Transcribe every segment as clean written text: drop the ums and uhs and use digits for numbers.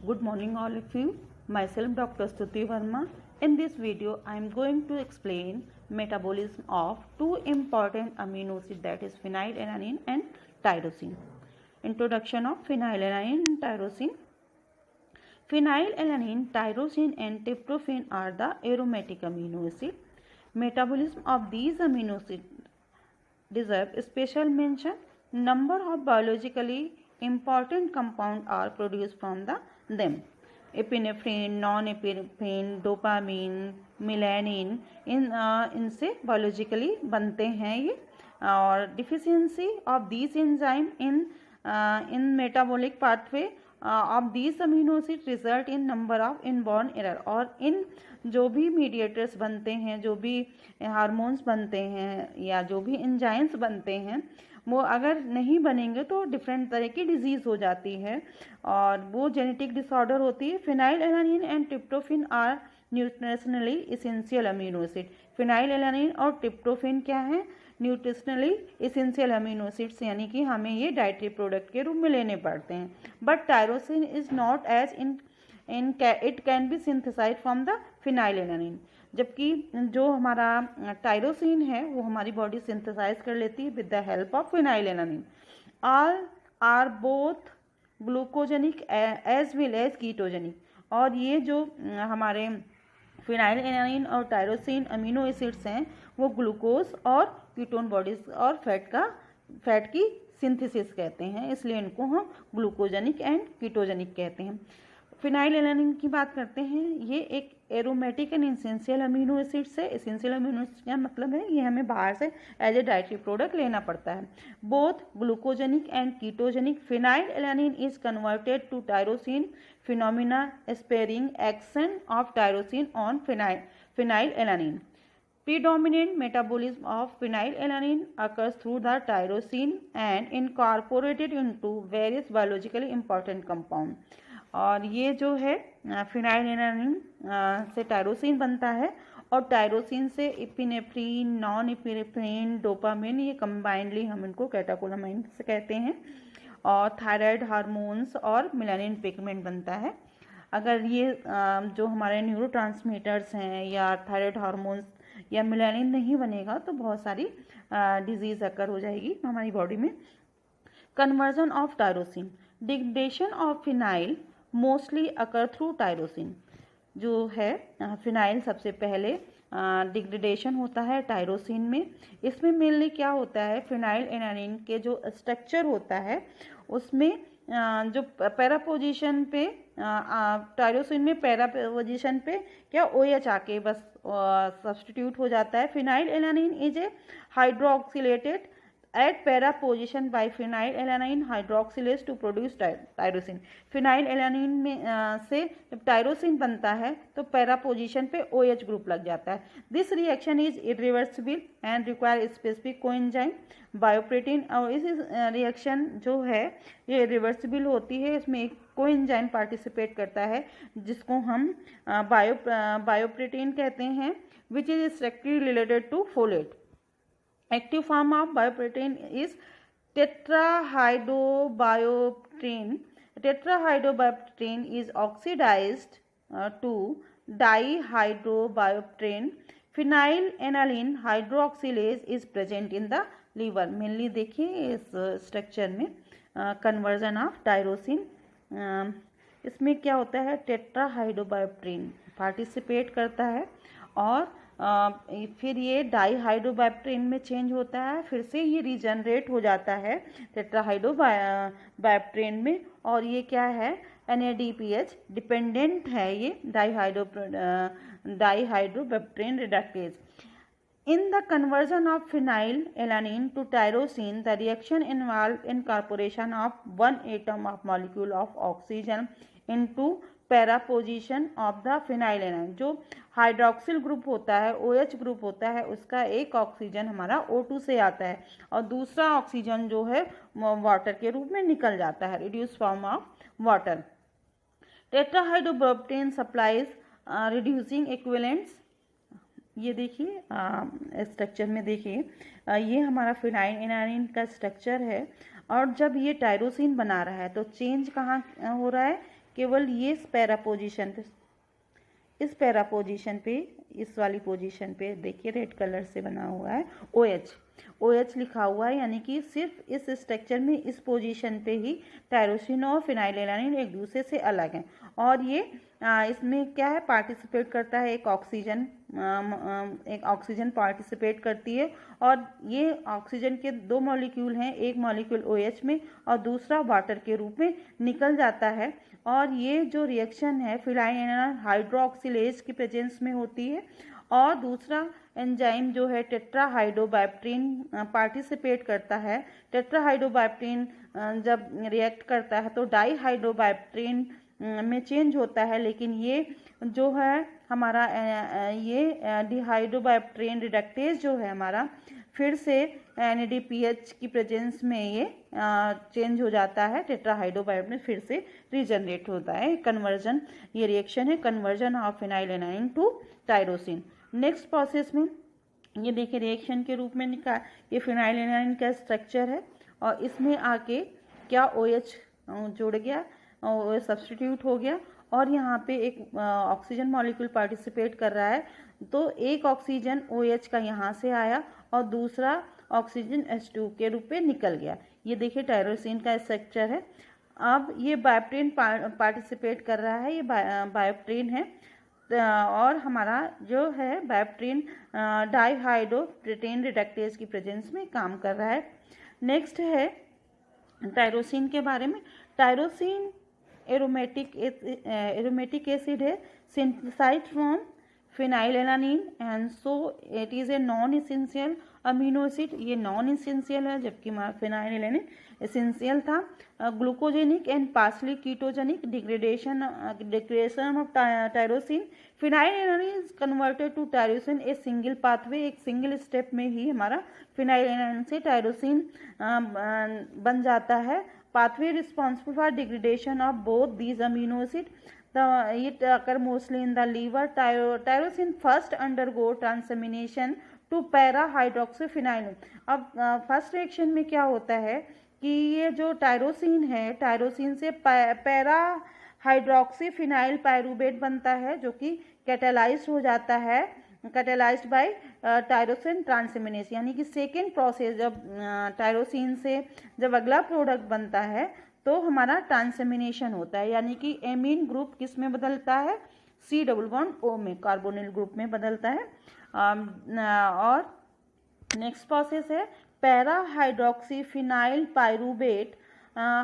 Good morning all of you. Myself Dr. Stuti Verma. In this video I am going to explain metabolism of two important amino acids, that is phenylalanine and tyrosine. Introduction of phenylalanine and tyrosine. Phenylalanine, tyrosine and tryptophan are the aromatic amino acids. Metabolism of these amino acids deserve special mention. Number of biologically important compounds are produced from them. Epinephrine, non epinephrine, dopamine, melanin, इनसे biologically बनते हैं ये. और deficiency of these enzyme in metabolic pathway of these amino acid result in number of inborn error. और इन जो भी mediators बनते हैं, जो भी हार्मोन्स बनते हैं या जो भी एंजाइम्स बनते हैं, वो अगर नहीं बनेंगे तो डिफरेंट तरह की डिजीज़ हो जाती है और वो जेनेटिक डिसऑर्डर होती है. Phenylalanine and tryptophan are nutritionally essential amino acid. Phenylalanine और ट्रिप्टोफैन क्या है? न्यूट्रिशनली इसेंशियल अमीनो एसिड्स, यानी कि हमें ये डाइटरी प्रोडक्ट के रूप में लेने पड़ते हैं. But tyrosine is not as in it can be synthesize from the phenylalanine. जबकि जो हमारा टायरोसिन है वो हमारी बॉडी सिंथेसाइज कर लेती है with the help of phenylalanine. All are both glucogenic as well as ketogenic. और ये जो हमारे फिनाइलएलानिन और टायरोसिन अमीनो एसिड्स हैं वो ग्लूकोज और कीटोन बॉडीज और फैट की सिंथेसिस कहते हैं, इसलिए इनको हम ग्लूकोजेनिक एंड कीटोजेनिक कहते हैं. फिनाइलएलानिन की बात करते हैं. ये एक aromatic and essential amino acids है. इसेंशियल अमीनो एसिड्स का मतलब है ये हमें बाहर से एज ए डाइटरी प्रोडक्ट लेना पड़ता है. Both glucogenic and ketogenic. Phenylalanine is converted to tyrosine phenomena sparing action of tyrosine on phenylalanine. Predominant metabolism of phenylalanine occurs through the tyrosine and incorporated into various biologically important compound. और ये जो है phenylalanine से tyrosine बनता है और tyrosine से epinephrine, non epinephrine, dopamine, ये कंबाइंडली हम इनको कैटेकोलामाइन्स कहते हैं. और थायराइड हार्मोन्स और मेलानिन पिगमेंट बनता है. अगर ये जो हमारे न्यूरोट्रांसमीटर्स हैं या थायराइड हार्मोन्स या मेलानिन नहीं बनेगा तो बहुत सारी डिजीज़ अकर हो जाएगी हमारी बॉडी में. Conversion of tyrosine. Degradation of phenyl mostly occur through tyrosine. जो है फिनाइल सबसे पहले डिग्रेडेशन होता है टायरोसिन में. इसमें मेनली क्या होता है, फिनाइलएलानिन के जो स्ट्रक्चर होता है उसमें जो पैरा पोजीशन पे टायरोसिन में पैरा पोजीशन पे क्या OH आके बस सब्सटीट्यूट हो जाता है. Phenylalanine is a hydroxylated at para position by phenylalanine hydroxylase to produce tyrosine. Phenylalanine में से जब टायरोसिन बनता है तो पैरा पोजीशन पे OH ग्रुप लग जाता है. This reaction is irreversible and require specific coenzyme bioprotein. और इस रिएक्शन जो है ये रिवर्सिबल होती है, इसमें एक कोएंजाइम पार्टिसिपेट करता है जिसको हम बायोप्रोटीन कहते हैं, which is strictly related to folate. Active form of bioprotein is tetrahydrobiopterin. Tetrahydrobiopterin is oxidized to dihydrobiopterin. Phenylalanine hydroxylase is present in the liver. Mainly देखिए इस स्ट्रक्चर में कन्वर्जन ऑफ टायरोसिन, इसमें क्या होता है, टेट्राहाइड्रोबायोप्टेरिन पार्टिसिपेट करता है और फिर ये डाईहाइड्रोबायोप्टेरिन में चेंज होता है, फिर से ये रीजनरेट हो जाता है टेट्राहाइड्रोबायोप्टेरिन में. और ये क्या है, NADPH डिपेंडेंट है ये डाईहाइड्रोबायोप्टेरिन reductase. In the conversion of phenylalanine to tyrosine, the reaction involves incorporation of one atom of molecule of oxygen into para position of the phenylalanine. जो हाइड्रोक्सिल ग्रुप होता है, OH ग्रुप होता है, उसका एक oxygen हमारा O2 से आता है और दूसरा ऑक्सीजन जो है वाटर के रूप में निकल जाता है, reduce form of water. Tetrahydrobiopterin supplies reducing equivalents. ये देखिए स्ट्रक्चर में देखिए ये हमारा फिनाइलएलानिन का स्ट्रक्चर है और जब ये टायरोसिन बना रहा है तो चेंज कहाँ हो रहा है केवल ये इस पैरा पोजीशन पे इस वाली पोजीशन पे देखिए रेड कलर से बना हुआ है OH लिखा हुआ है, यानी कि सिर्फ इस स्ट्रक्चर में इस पोजीशन पे ही टायरोसिन और फिनाइलएलानिन एक दूसरे से अलग हैं। और ये इसमें क्या है, पार्टिसिपेट करता है, एक ऑक्सीजन पार्टिसिपेट करती है। और ये ऑक्सीजन के दो मॉलिक्यूल हैं, एक मॉलिक्यूल OH में और दूसरा वाटर के रूप में निकल जाता है। और ये जो रिएक्शन है फिनाइलएलानाइन हाइड्रोक्सिलेज की प्रेजेंस में होती है। और दूसरा एंजाइम जो है टेट्राहाइड्रोबाइप्टीन पार्टिसिपेट करता है। टेट्राहाइड्रोबाइप्टीन जब रिएक्ट करता है तो डाईहाइड्रोबाइप्टीन में चेंज होता है, लेकिन ये जो है हमारा ये डिहाइड्रोबाइप्टीन रिडक्टेज जो है हमारा फिर से NADPH की प्रेजेंस में ये चेंज हो जाता है, टेट्राहाइड्रोबाइप्टीन फिर से रीजनरेट होता है। कन्वर्जन, ये रिएक्शन है conversion of phenylalanine to tyrosine. Next process में ये देखिए रिएक्शन के रूप में ये फिनाइलएलानाइन का स्ट्रक्चर है और इसमें आके क्या OH जुड़ गया और सब्सटीट्यूट हो गया और यहाँ पे एक ऑक्सीजन मॉलिक्यूल पार्टिसिपेट कर रहा है। तो एक ऑक्सीजन OH का यहाँ से आया और दूसरा ऑक्सीजन H2 के रूप में निकल गया। ये देखिए टायरोसिन का स्ट्रक्चर है। अब ये बायोप्टीन पार्टिसिपेट कर रहा है, ये बायोप्टीन है और हमारा जो है बायोप्टीन डाईहाइड्रोप्रोटीन रिडक्टेज की प्रेजेंस में काम कर रहा है। नेक्स्ट है टायरोसिन के बारे में। टायरोसिन एरोमेटिक एसिड है, synthesized from phenylalanine and so it is a non essential amino acid. ये नॉन इसेंशियल है जबकि फिनाइलएलानिन एसेंशियल था। Glucogenic and partially ketogenic degradation of tyrosine. Phenylalanine is converted to tyrosine a single pathway, एक single step में ही हमारा phenylalanine से tyrosine बन जाता है। pathway responsible for degradation of both these amino acids. It occur mostly in the liver. Tyrosin first undergo transamination to para hydroxyphenyl. अब first reaction में क्या होता है कि ये जो टायरोसिन है, टायरोसिन से पैरा हाइड्रोक्सीफिनाइल पायरूवेट बनता है जो कि कैटालाइज्ड हो जाता है, कैटालाइज्ड बाय टायरोसिन ट्रांसएमिनेस। यानी कि सेकेंड प्रोसेस जब टायरोसिन से जब अगला प्रोडक्ट बनता है तो हमारा ट्रांसएमिनेशन होता है, यानी कि एमीन ग्रुप किस में बदलता है, C डबल बॉन्ड O में, कार्बोनिल ग्रुप में बदलता है। और नेक्स्ट प्रोसेस है para hydroxyphenyl pyruvate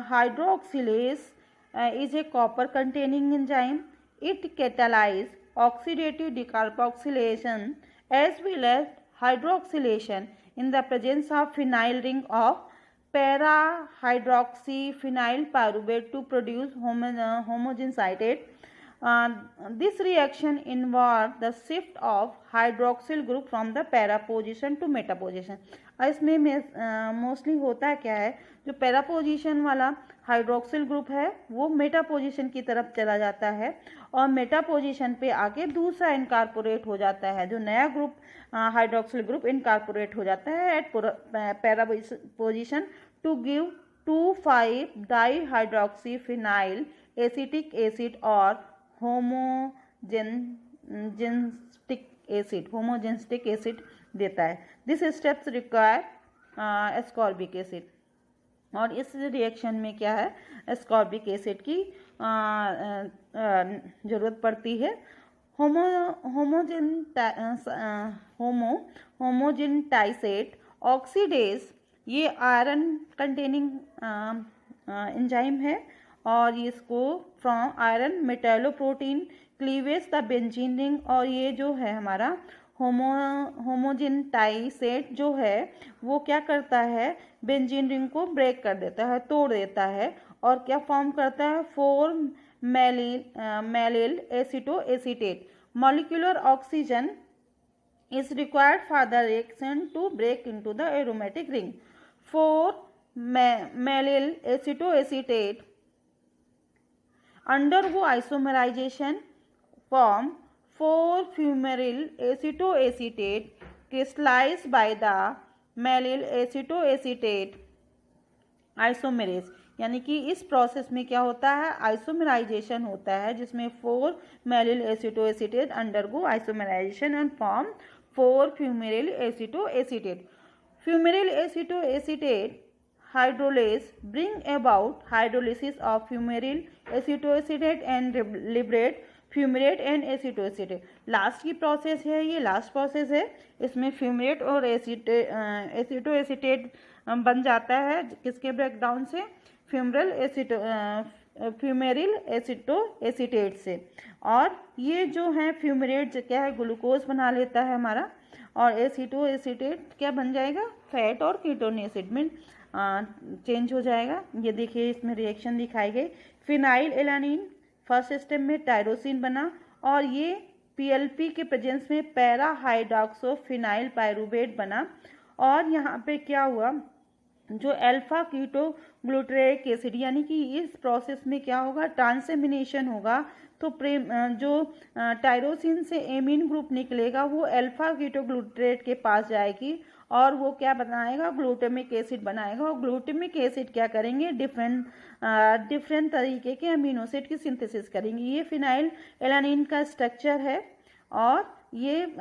hydroxylase is a copper containing enzyme. It catalyzes oxidative decarboxylation as well as hydroxylation in the presence of phenyl ring of para hydroxyphenyl pyruvate to produce homogeneous citrate. This reaction involves the shift of hydroxyl group from the para position to meta position. इसमें mostly होता है क्या है, जो para position वाला hydroxyl group है वो Meta position की तरफ चला जाता है और मेटा पोजीशन पे आके दूसरा इनकारपोरेट हो जाता है, जो नया ग्रुप हाइड्रोक्सिल ग्रुप इनकारपोरेट हो जाता है at para position to give 2,5 dihydroxyphenyl acetic acid और होमोजेनिस्टिक एसिड देता है। This steps require ascorbic acid. और इस रिएक्शन में क्या है, एस्कॉर्बिक एसिड की ज़रूरत पड़ती है। होमोजेनिटाइसेट ऑक्सीडेज ये आयरन कंटेनिंग एंजाइम है और इसको from iron metalloprotein cleavage the benzene ring. और ये जो है हमारा होमोजेनिटाइसेट जो है वो क्या करता है, बेंजीन रिंग को ब्रेक कर देता है, तोड़ देता है और क्या फॉर्म करता है, four maleyl acetoacetate. Molecular oxygen is required for the reaction to break into the aromatic ring. 4-metyl acetoacetate undergo isomerization form 4-fumaryl acetoacetate crystallized by the metyl acetoacetate isomerase. यानी कि इस प्रोसेस में क्या होता है, आइसोमराइजेशन होता है, जिसमें 4 maleyl acetoacetate undergo isomerization and form 4 fumaryl acetoacetate. Fumaryl acetoacetate hydrolase bring about hydrolysis of fumarate acetoacetate and liberate fumarate and acetoacetate. Last की प्रोसेस है, ये लास्ट प्रोसेस है. इसमें फ्यूमरेट और एसिटोएसिटेट बन जाता है किसके ब्रेकडाउन से, फ्यूमेरिल एसिटोएसिटेट से. और ये जो है फ्यूमरेट क्या है, ग्लूकोज बना लेता है हमारा, और एसिटोएसिटेट क्या बन जाएगा, फैट और कीटोन एसिड में चेंज हो जाएगा. ये देखिए इसमें रिएक्शन दिखाई गई. फिनाइल एलानिन फर्स्ट स्टेप में टायरोसिन बना, और ये पीएलपी के प्रेजेंस में पैरा हाइड्रोक्सो फिनाइल पायरूवेट बना. और यहाँ पे क्या हुआ, जो अल्फा कीटो ग्लूटरेक एसिड, यानी कि इस प्रोसेस में क्या होगा, ट्रांसएमिनेशन होगा. तो जो टायरोसिन से एमीन ग्रुप निकलेगा वो अल्फा कीटो ग्लूटरेट के पास जाएगी, और वो क्या बनाएगा, ग्लूटामिक एसिड बनाएगा. और ग्लूटामिक एसिड क्या करेंगे, डिफरेंट तरीके के अमीनो एसिड की सिंथेसिस करेंगे. ये फिनाइल एलानिन का स्ट्रक्चर है, और ये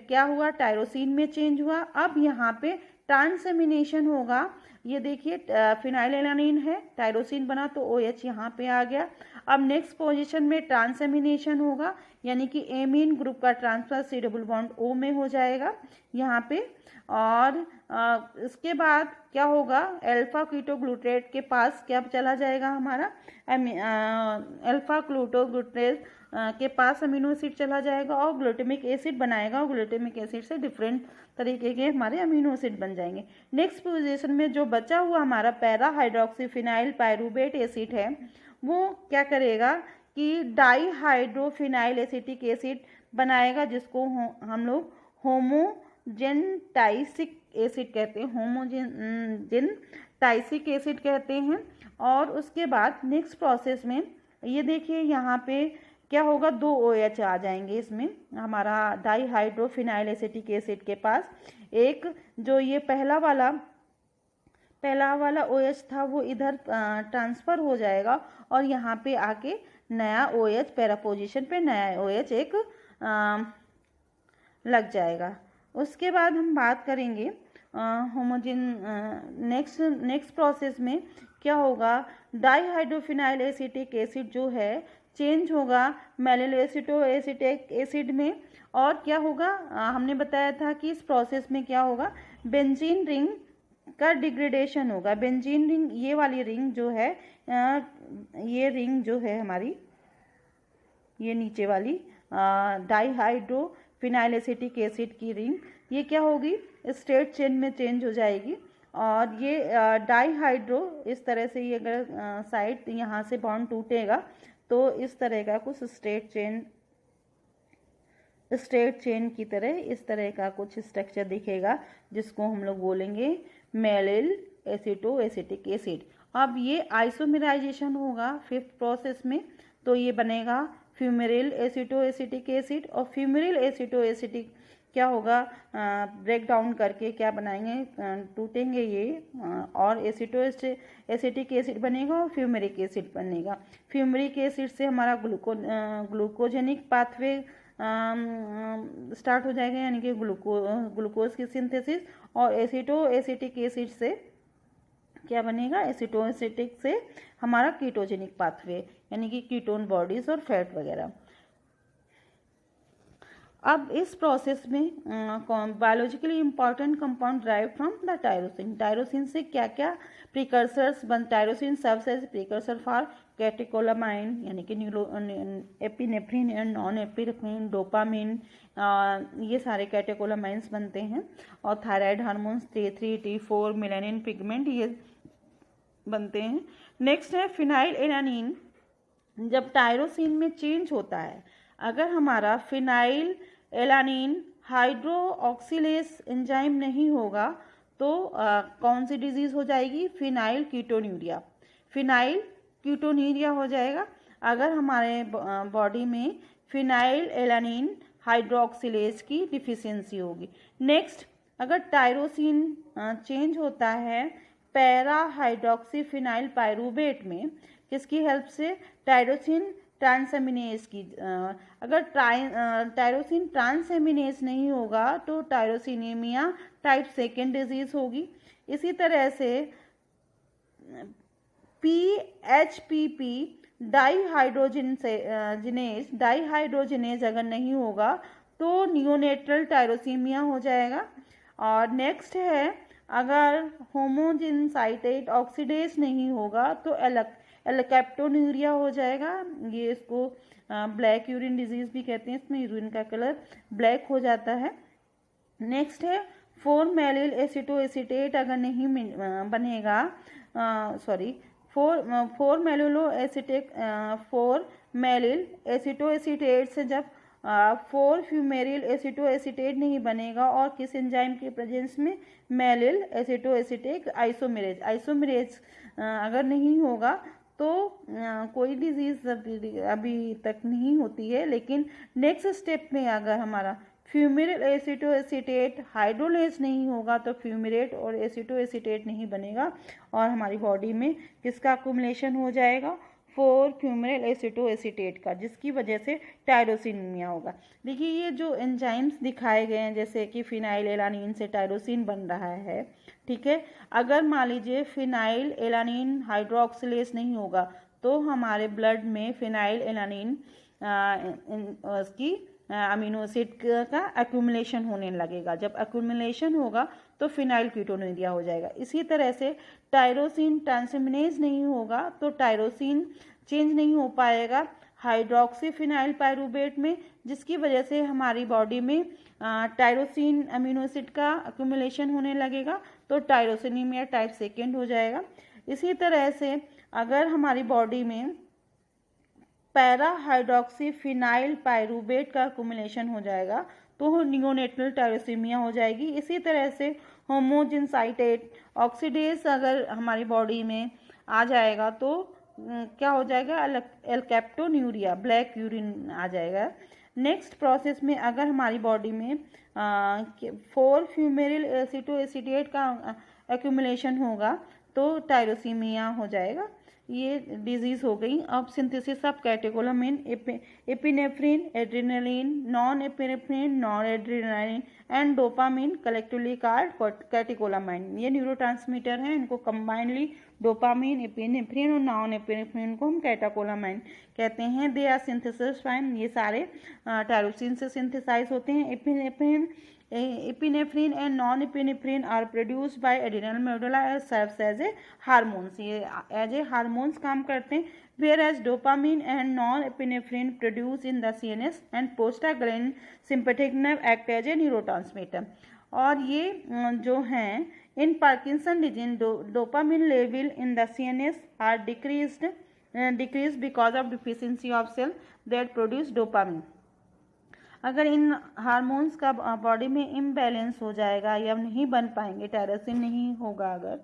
क्या हुआ, टायरोसिन में चेंज हुआ. अब यहाँ पे ट्रांसएमिनेशन होगा. ये देखिए फिनाइल एलानिन है, टायरोसिन बना तो OH यहाँ पे आ गया. अब नेक्स्ट पोजीशन में ट्रांसएमिनेशन होगा, यानी कि एमीन ग्रुप का transfer C double bond O में हो जाएगा यहाँ पे. और इसके बाद क्या होगा, अल्फा कीटोग्लूट्रेट के पास क्या चला जाएगा हमारा, अल्फा कीटोग्लूट्रेट के पास अमीनो एसिड चला जाएगा और ग्लूटामिक एसिड बनाएगा, और ग्लूटामिक एसिड से डिफरेंट तरीके के हमारे अमीनो एसिड बन जाएंगे. नेक्स्ट पोजीशन में जो बचा हुआ हमारा पैरा हाइड्रोक्सीफिनाइल पायरूवेट एसिड है, वो क्या करेगा कि डाई हाइड्रोफिनाइल एसिटिक एसिड बनाएगा, जिसको हम लोग होमोजेनटाइसिक एसिड कहते हैं, होमोजेनटाइसिक एसिड कहते हैं. और उसके बाद नेक्स्ट प्रोसेस में ये देखिए यहाँ पे क्या होगा, 2 OH आ जाएंगे इसमें हमारा डाई हाइड्रोफिनाइल एसिटिक एसिड के पास. एक जो ये पहला वाला OH था वो इधर ट्रांसफ़र हो जाएगा, और यहाँ पे आके नया OH पैरा पोजीशन पे नया OH एक लग जाएगा. उसके बाद हम बात करेंगे नेक्स्ट प्रोसेस में क्या होगा, डाई हाइड्रोफिनाइल एसिटिक एसिड जो है चेंज होगा मेलिल एसिटोएसिटिक एसिड में. और क्या होगा, हमने बताया था कि इस प्रोसेस में क्या होगा, बेंजीन रिंग का डिग्रेडेशन होगा. बेंजीन रिंग, ये वाली रिंग जो है, ये रिंग जो है हमारी, ये नीचे वाली डाई हाइड्रोफिनाइल एसिटिक एसिड की रिंग, ये क्या होगी, स्ट्रेट चेन में चेंज हो जाएगी. और ये डाई हाइड्रो इस तरह से, ये अगर साइड यहाँ से बॉन्ड टूटेगा तो इस तरह का कुछ स्ट्रेट चेन की तरह इस तरह का कुछ स्ट्रक्चर दिखेगा, जिसको हम लोग बोलेंगे मेलिल एसिटोएसिटिक एसिड. अब ये आइसोमराइजेशन होगा 5th प्रोसेस में, तो ये बनेगा फ्यूमेरिल एसिटोएसिटिक एसिड. और फ्यूमेरिल एसिटोएसिटिक क्या होगा, ब्रेक डाउन करके क्या बनाएंगे, टूटेंगे ये, और एसिटिक एसिड बनेगा और फ्यूमेरिक एसिड बनेगा. फ्यूमेरिक एसिड से हमारा ग्लूकोजेनिक पाथवे स्टार्ट हो जाएगा, यानी कि ग्लूकोज की सिंथेसिस. और एसिटिक एसिड से क्या बनेगा, एसिटोएसिटिक से हमारा कीटोजेनिक पाथवे, यानी कि कीटोन बॉडीज और फैट वगैरह. अब इस प्रोसेस में biologically important compound drive from the tyrosine. Tyrosine से क्या क्या precursors tyrosine serves as precursor for catecholamine, यानी कि epinephrine and non epinephrine, dopamine, ये सारे कैटेकोलामाइंस बनते हैं. और thyroid hormones T3, T4, melanin pigment, ये बनते हैं. नेक्स्ट है फिनाइल एलानिन. जब टायरोसिन में चेंज होता है, अगर हमारा फिनाइल एलानिन हाइड्रोक्सिलेस एंजाइम नहीं होगा तो कौन सी डिजीज़ हो जाएगी, फिनाइल कीटोन्यूरिया हो जाएगा. अगर हमारे बॉडी में फिनाइल एलानिन हाइड्रोक्सिलेस की डिफिशियंसी होगी. नेक्स्ट, अगर टायरोसिन चेंज होता है पैरा हाइड्रोक्सी फिनाइल पायरूवेट में किसकी हेल्प से, टायरोसिन ट्रांसएमिनेज की। अगर टायरोसिन ट्रांसएमिनेज नहीं होगा तो टायरोसिनेमिया टाइप 2 डिजीज होगी। इसी तरह से PHPP डाईहाइड्रोजिनेज अगर नहीं होगा तो नियोनेटल टायरोसीमिया हो जाएगा। और नेक्स्ट है, अगर होमोजिनसाइटेट ऑक्सीडेज नहीं होगा तो एलकैप्टोन्यूरिया हो जाएगा। ये इसको ब्लैक यूरिन डिजीज भी कहते हैं, इसमें यूरिन का कलर ब्लैक हो जाता है। नेक्स्ट है 4-मेलिल एसिटोएसिटेट अगर नहीं बनेगा, 4-मेलिल एसिटोएसिटेट से जब 4-फ्यूमेरिल एसिटोएसिटेट नहीं बनेगा और किस एंजाइम के प्रेजेंस में, मेलिल एसिटोएसिटेट आइसोमेरेज अगर नहीं होगा तो कोई डिजीज अभी तक नहीं होती है। लेकिन नेक्स्ट स्टेप में अगर हमारा फ्यूमेरिल एसिटोएसिटेट हाइड्रोलेज नहीं होगा तो फ्यूमेरेट और एसिटोएसिटेट नहीं बनेगा और हमारी बॉडी में किसका अक्यूमुलेशन हो जाएगा, 4-फ्यूमेरिल एसिटोएसिटेट का, जिसकी वजह से टायरोसिनिमिया होगा। देखिए ये जो एंजाइम्स दिखाए गए हैं, जैसे कि फिनाइल एलानिन से टायरोसिन बन रहा है, ठीक है। अगर मान लीजिए फिनाइल एलानिन हाइड्रोक्सिलेज नहीं होगा तो हमारे ब्लड में फिनाइल एलानिन की अमीनो एसिड का एक्यूमुलेशन होने लगेगा। जब एक्यूमुलेशन होगा तो फिनाइल कीटोनुरिया हो जाएगा। इसी तरह से टायरोसिन ट्रांसएमिनेज नहीं होगा तो टायरोसिन चेंज नहीं हो पाएगा हाइड्रोक्सी फिनाइल पायरूवेट में, जिसकी वजह से हमारी बॉडी में टायरोसिन अमीनो एसिड का एक्यूमुलेशन होने लगेगा तो टायरोसिनीमिया टाइप 2 हो जाएगा। इसी तरह से अगर हमारी बॉडी में पैरा हाइड्रोक्सी फिनाइल पायरूवेट का एक्यूमुलेशन हो जाएगा तो नियोनेटल टायरोसीमिया हो जाएगी। इसी तरह से होमोजिनसाइटेट ऑक्सीडेज अगर हमारी बॉडी में आ जाएगा तो क्या हो जाएगा, एलकैप्टोन्यूरिया ब्लैक यूरिन आ जाएगा। नेक्स्ट प्रोसेस में अगर हमारी बॉडी में 4-फ्यूमेरिल एसिटोएसिटेट का एक्यूमुलेशन होगा तो टायरोसीमिया हो जाएगा। ये डिजीज हो गई। अब synthesis of catecholamine, epinephrine, adrenaline, non epinephrine, non adrenaline and dopamine collectively called catecholamine. ये न्यूरोट्रांसमीटर हैं, इनको कंबाइनली डोपामिन, एपिनेफ्रिन और नॉन एपिनेफ्रिन को हम कैटेकोलामाइन कहते हैं। दे आर सिंथेसिस टाइम, ये सारे टायरोसिन से सिंथेसाइज होते हैं। Epinephrine and non-epinephrine are produced by adrenal medulla and serves as a hormones. ये as a hormones काम करते हैं, whereas dopamine and non-epinephrine produced in the CNS and prostaglandin sympathetic nerve act as a neurotransmitter. और ये जो हैं in Parkinson disease dopamine level in the CNS are decreased because of deficiency of cell that produce dopamine. अगर इन hormones का body में imbalance हो जाएगा या नहीं बन पाएंगे, टायरोसिन नहीं होगा अगर,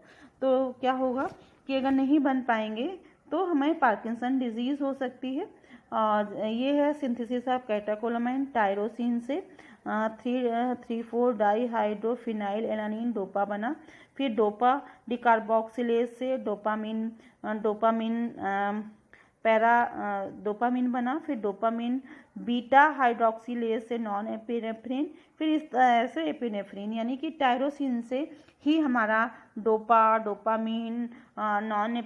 तो क्या होगा कि अगर नहीं बन पाएंगे तो हमें पार्किंसन डिजीज़ हो सकती है। और ये है सिंथेसिस ऑफ कैटेकोलामाइन टायरोसिन से 3,4 डाईहाइड्रोफिनाइल एलानिन डोपा बना, फिर डोपा डिकार्बोक्सिलेज से डोपामिन बना, फिर डोपामिन बीटा हाइड्रोक्सिलेज से नॉन एपिनेफ्रिन, फिर इस तरह से एपिनेफ्रिन, यानी कि टायरोसिन से ही हमारा dopamine, non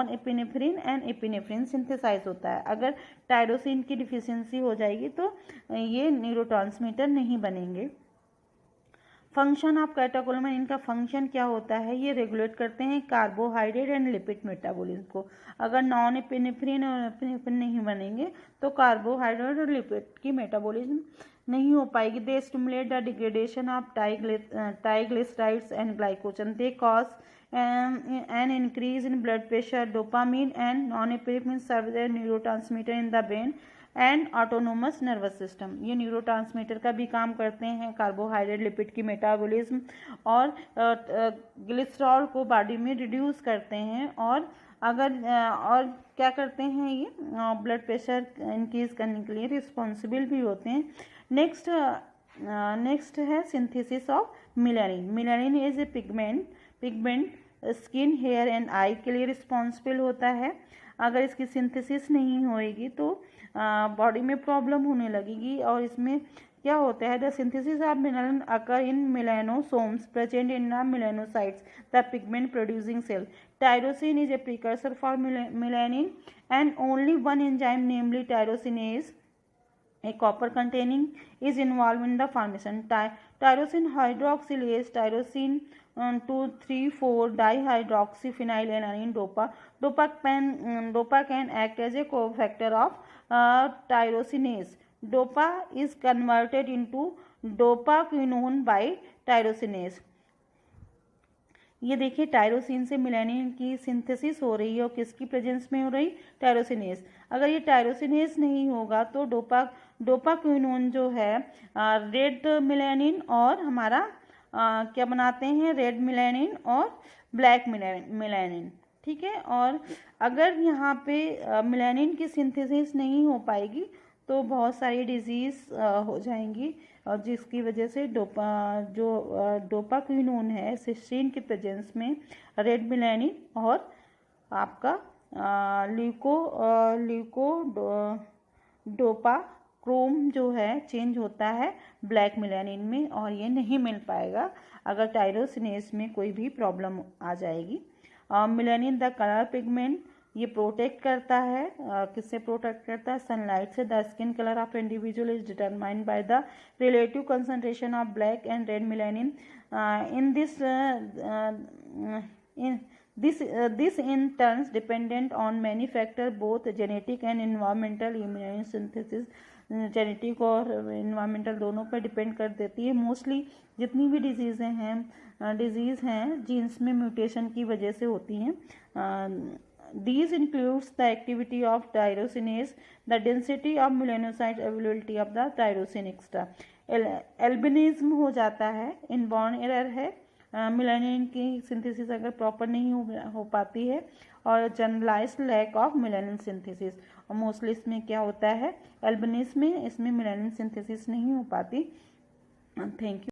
epinephrine and epinephrine synthesize होता है। अगर टायरोसिन की डिफिशियंसी हो जाएगी तो ये न्यूरोट्रांसमीटर नहीं बनेंगे। फंक्शन ऑफ कैटेकोलामाइन, इनका फंक्शन क्या होता है, ये रेगुलेट करते हैं कार्बोहाइड्रेट एंड लिपिड मेटाबॉलिज्म को। अगर नॉन एपिनेफ्रिन और एपिनेफ्रिन नहीं बनेंगे तो कार्बोहाइड्रेट और लिपिड की मेटाबॉलिज्म नहीं हो पाएगी। They stimulate the degradation of triglycerides and glycogen, they cause an increase in blood pressure. Dopamine and non epinephrine serve as neurotransmitter in the brain and autonomous nervous system. ये neurotransmitter का भी काम करते हैं, carbohydrate lipid की metabolism और glycerol को body में रिड्यूस करते हैं और और क्या करते हैं, ये ब्लड प्रेशर इंक्रीज करने के लिए रिस्पॉन्सिबल भी होते हैं। नेक्स्ट है synthesis of melanin. Melanin is a pigment skin, hair and eye के लिए रिस्पॉन्सिबल होता है। अगर इसकी सिंथेसिस नहीं होएगी तो बॉडी में प्रॉब्लम होने लगेगी। और इसमें क्या होता है, the synthesis of melanin occur in melanosomes present in the melanocytes, the pigment producing cell. Tyrosine is a precursor for melanin and only one enzyme, namely tyrosinase, a copper containing, is involved in the formation. Tyrosine hydroxylase, tyrosine 2,3,4 dihydroxyphenylalanine dopa. Dopa can act as a cofactor of tyrosinase. Dopa is converted into dopaquinone by tyrosinase. ये देखिए tyrosine से melanin की synthesis हो रही है और किसकी presence में हो रही, टायरोसिनेस। अगर ये टायरोसिनेस नहीं होगा तो डोपाक्विनोन जो है रेड मेलानिन और हमारा क्या बनाते हैं, रेड मेलानिन और ब्लैक मेलानिन, ठीक है। और अगर यहाँ पे मेलानिन की सिंथेसिस नहीं हो पाएगी तो बहुत सारी डिजीज़ हो जाएंगी, और जिसकी वजह से डोपाक्विनोन है सिस्टीन की प्रेजेंस में रेड मेलानिन और आपका ल्यूकोडोपाक्रोम जो है चेंज होता है ब्लैक मेलानिन में, और ये नहीं मिल पाएगा अगर टायरोसिनेस में कोई भी प्रॉब्लम आ जाएगी। मेलानिन द कलर पिगमेंट, ये प्रोटेक्ट करता है, किससे प्रोटेक्ट करता है, सनलाइट से। The skin colour of individual is determined by the relative concentration of black and red melanin in this in turns dependent on many factors, both genetic and environmental. Immune synthesis genetic और environmental दोनों पर depend कर देती है। Mostly जितनी भी disease हैं jeans में म्यूटेशन की वजह से होती हैं। These includes the activity of tyrosinase, the density of melanocyte, availability of the tyrosine extra. Albinism हो जाता है, इनबॉर्न एरर है, मेलानिन की सिंथेसिस अगर प्रॉपर नहीं हो पाती है, और generalised lack of melanin synthesis. और मोस्टली इसमें क्या होता है, एल्बिनिज्म में इसमें मेलानिन सिंथेसिस नहीं हो पाती। Thank you.